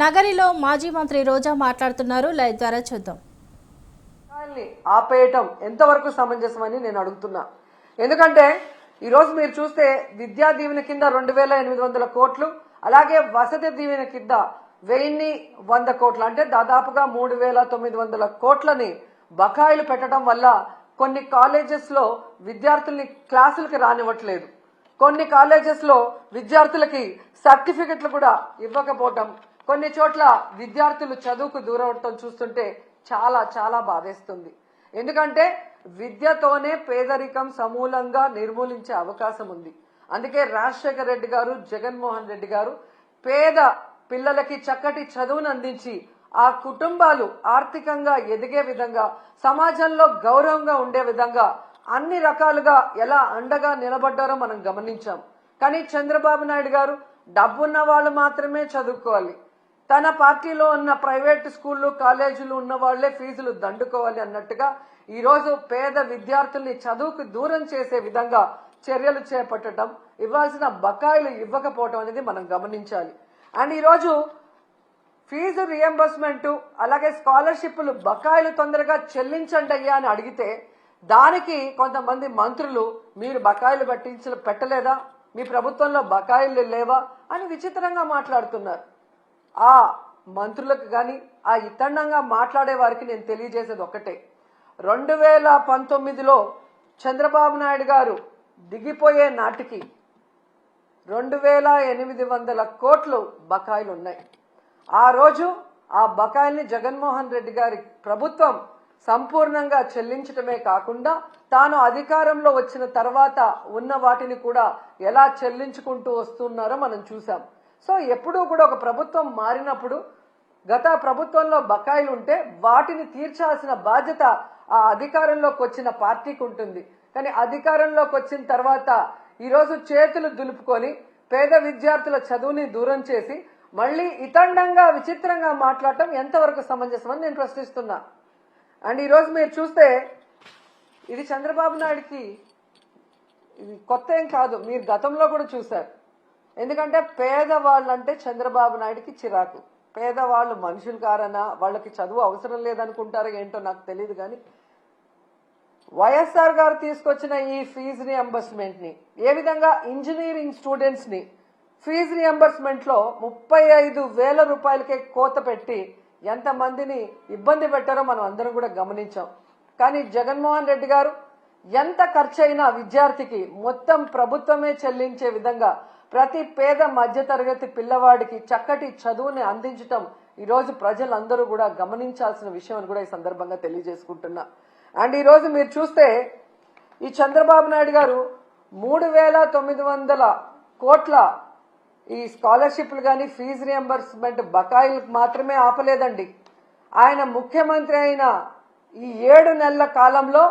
నగరిలో మాజీ మంత్రి రోజా మాట్లాడుతున్నారు. లైవ్ ద్వారా చూద్దాం. ఆపేయటం ఎంతవరకు సమంజసమని నేను అడుగుతున్నా. ఎందుకంటే ఈరోజు మీరు చూస్తే విద్యా దీవెన కింద 2800 కోట్లు, అలాగే వసతి దీవెన కింద 1100 కోట్లు, అంటే దాదాపుగా 3900 కోట్లని బకాయిలు పెట్టడం వల్ల కొన్ని కాలేజెస్ లో విద్యార్థుల్ని క్లాసులకి రానివ్వట్లేదు. కొన్ని కాలేజెస్ లో విద్యార్థులకి సర్టిఫికెట్లు కూడా ఇవ్వకపోవటం, కొన్ని చోట్ల విద్యార్థులు చదువుకు దూరవటం చూస్తుంటే చాలా చాలా బాధేస్తుంది. ఎందుకంటే విద్యతోనే పేదరికం సమూలంగా నిర్మూలించే అవకాశం ఉంది. అందుకే రాజశేఖర్ రెడ్డి గారు, జగన్మోహన్ రెడ్డి గారు పేద పిల్లలకి చక్కటి చదువును అందించి ఆ కుటుంబాలు ఆర్థికంగా ఎదిగే విధంగా, సమాజంలో గౌరవంగా ఉండే విధంగా అన్ని రకాలుగా ఎలా అండగా నిలబడ్డారో మనం గమనించాం. కానీ చంద్రబాబు నాయుడు గారు డబ్బున్న వాళ్ళు మాత్రమే చదువుకోవాలి, తన పార్టీలో ఉన్న ప్రైవేట్ స్కూళ్ళు కాలేజీలు ఉన్న వాళ్లే ఫీజులు దండుకోవాలి అన్నట్టుగా ఈరోజు పేద విద్యార్థుల్ని చదువుకు దూరం చేసే విధంగా చర్యలు చేపట్టడం, ఇవ్వాల్సిన బకాయిలు ఇవ్వకపోవడం అనేది మనం గమనించాలి. అండ్ ఈరోజు ఫీజు రియంబర్స్మెంట్ అలాగే స్కాలర్షిప్లు బకాయిలు తొందరగా చెల్లించండి అయ్యా అని అడిగితే దానికి కొంతమంది మంత్రులు మీరు బకాయిలు పెట్టలేదా, మీ ప్రభుత్వంలో బకాయిలు లేవా అని విచిత్రంగా మాట్లాడుతున్నారు. ఆ మంత్రులకు కానీ ఆ ఇతండంగా మాట్లాడే వారికి నేను తెలియజేసేది ఒక్కటే, 2019లో చంద్రబాబు నాయుడు గారు దిగిపోయే నాటికి 2800 కోట్లు బకాయిలు ఉన్నాయి. ఆ రోజు ఆ బకాయిల్ని జగన్మోహన్ రెడ్డి గారి ప్రభుత్వం సంపూర్ణంగా చెల్లించడమే కాకుండా తాను అధికారంలో వచ్చిన తర్వాత ఉన్న వాటిని కూడా ఎలా చెల్లించుకుంటూ వస్తున్నారో మనం చూసాం. సో ఎప్పుడూ కూడా ఒక ప్రభుత్వం మారినప్పుడు గత ప్రభుత్వంలో బకాయిలు ఉంటే వాటిని తీర్చాల్సిన బాధ్యత ఆ అధికారంలోకి వచ్చిన పార్టీకి ఉంటుంది. కానీ అధికారంలోకి వచ్చిన తర్వాత ఈరోజు చేతులు దులుపుకొని పేద విద్యార్థుల చదువుని దూరం చేసి మళ్ళీ ఇతండంగా విచిత్రంగా మాట్లాడటం ఎంతవరకు సమంజసమని నేను ప్రశ్నిస్తున్నా. అండ్ ఈరోజు మీరు చూస్తే ఇది చంద్రబాబు నాయుడికి ఇది కొత్త ఏం కాదు, మీరు గతంలో కూడా చూశారు. ఎందుకంటే పేదవాళ్ళంటే చంద్రబాబు నాయుడికి చిరాకు. పేదవాళ్ళు మనుషులు కారనా, వాళ్ళకి చదువు అవసరం లేదనుకుంటారో ఏంటో నాకు తెలియదు. కానీ వైఎస్ఆర్ గారు తీసుకొచ్చిన ఈ ఫీజు రియంబర్స్మెంట్ ని ఏ విధంగా ఇంజనీరింగ్ స్టూడెంట్స్ ని ఫీజు రియంబర్స్మెంట్ లో 35,000 రూపాయలకే కోత పెట్టి ఎంతమందిని ఇబ్బంది పెట్టారో మనం అందరం కూడా గమనించాం. కానీ జగన్మోహన్ రెడ్డి గారు ఎంత ఖర్చైనా విద్యార్థికి మొత్తం ప్రభుత్వమే చెల్లించే విధంగా ప్రతి పేద మధ్యతరగతి పిల్లవాడికి చక్కటి చదువుని అందించటం ఈరోజు ప్రజలందరూ కూడా గమనించాల్సిన విషయం అని కూడా ఈ సందర్భంగా తెలియజేసుకుంటున్నా. అండ్ ఈరోజు మీరు చూస్తే ఈ చంద్రబాబు నాయుడు గారు 3,900 కోట్ల ఈ స్కాలర్షిప్లు కానీ ఫీజు రియంబర్స్మెంట్ బకాయిలకు మాత్రమే ఆపలేదండి. ఆయన ముఖ్యమంత్రి అయిన ఈ 7 నెలల కాలంలో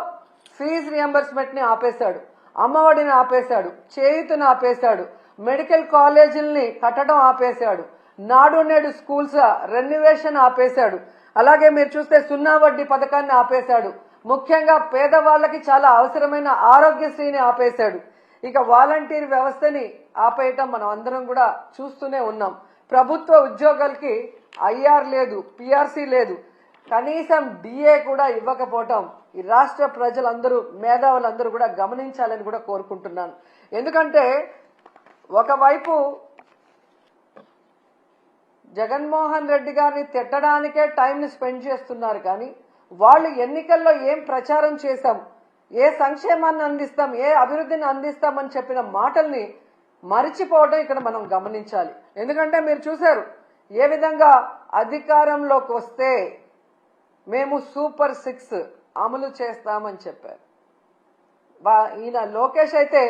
ఫీజు రియంబర్స్మెంట్ ని ఆపేశాడు, అమ్మఒడిని ఆపేశాడు, చేయూతను ఆపేశాడు, మెడికల్ కాలేజీల్ని కట్టడం ఆపేశాడు, నాడు నేడు స్కూల్స్ రెన్యువేషన్ ఆపేశాడు, అలాగే మీరు చూస్తే 0 వడ్డీ పథకాన్ని ఆపేశాడు, ముఖ్యంగా పేదవాళ్లకి చాలా అవసరమైన ఆరోగ్యశ్రీని ఆపేశాడు. ఇక వాలంటీర్ వ్యవస్థని ఆపేయటం మనం అందరం కూడా చూస్తూనే ఉన్నాం. ప్రభుత్వ ఉద్యోగాలకి ఐఆర్ లేదు, పిఆర్సీ లేదు, కనీసం డిఏ కూడా ఇవ్వకపోవటం ఈ రాష్ట్ర ప్రజలందరూ మేధావులందరూ కూడా గమనించాలని కూడా కోరుకుంటున్నాను. ఎందుకంటే ఒకవైపు జగన్మోహన్ రెడ్డి గారిని తిట్టడానికే టైంని స్పెండ్ చేస్తున్నారు. కానీ వాళ్ళు ఎన్నికల్లో ఏం ప్రచారం చేశాం, ఏ సంక్షేమాన్ని అందిస్తాం, ఏ అభివృద్ధిని అందిస్తామని చెప్పిన మాటల్ని మరిచిపోవడం ఇక్కడ మనం గమనించాలి. ఎందుకంటే మీరు చూశారు ఏ విధంగా అధికారంలోకి వస్తే మేము సూపర్ 6 అమలు చేస్తామని చెప్పారు. ఈయన లోకేష్ అయితే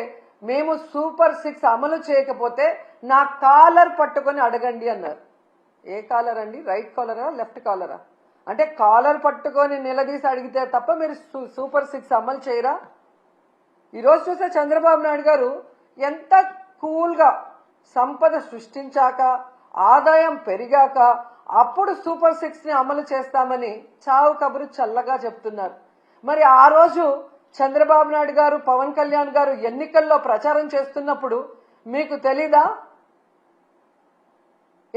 మేము సూపర్ 6 అమలు చేయకపోతే నా కాలర్ పట్టుకొని అడగండి అన్నారు. ఏ కాలర్ అండి? రైట్ కాలరా, లెఫ్ట్ కాలరా? అంటే కాలర్ పట్టుకొని నిలదీసి అడిగితే తప్ప మీరు సూపర్ 6 అమలు చేయరా? ఈరోజు చూస్తే చంద్రబాబు నాయుడు గారు ఎంత కూల్గా సంపద సృష్టించాక ఆదాయం పెరిగాక అప్పుడు సూపర్ 6 ని అమలు చేస్తామని చావు కబురు చల్లగా చెప్తున్నారు. మరి ఆ రోజు చంద్రబాబు నాయుడు గారు, పవన్ కళ్యాణ్ గారు ఎన్నికల్లో ప్రచారం చేస్తున్నప్పుడు మీకు తెలీదా?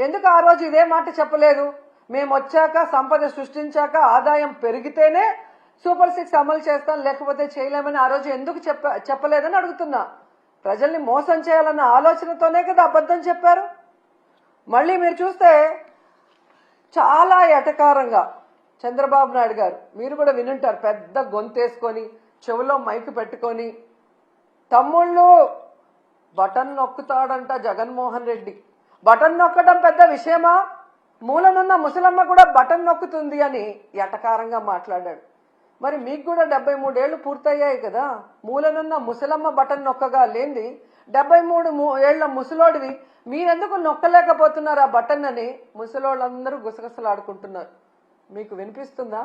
ఎందుకు ఆ రోజు ఇదే మాట చెప్పలేదు? మేము వచ్చాక సంపద సృష్టించాక ఆదాయం పెరిగితేనే సూపర్ 6 అమలు చేస్తాం, లేకపోతే చేయలేమని ఆ రోజు ఎందుకు చెప్పలేదని అడుగుతున్నా. ప్రజల్ని మోసం చేయాలన్న ఆలోచనతోనే కదా అబద్ధం చెప్పారు. మళ్ళీ మీరు చూస్తే చాలా ఎటకారంగా చంద్రబాబు నాయుడు గారు, మీరు కూడా వినుంటారు, పెద్ద గొంతేసుకొని చెవులో మైకు పెట్టుకొని, తమ్ముళ్ళు బటన్ నొక్కుతాడంట జగన్మోహన్ రెడ్డి. బటన్ నొక్కడం పెద్ద విషయమా? మూలనున్న ముసలమ్మ కూడా బటన్ నొక్కుతుంది అని ఎటకారంగా మాట్లాడాడు. మరి మీకు కూడా 73 ఏళ్లు పూర్తయ్యాయి కదా, మూలనున్న ముసలమ్మ బటన్ నొక్కగా లేంది 73 ఏళ్ల ముసలోడివి మీరెందుకు నొక్కలేకపోతున్నారు ఆ బటన్ అని ముసలోళ్ళందరూ గుసగుసలాడుకుంటున్నారు. మీకు వినిపిస్తుందా?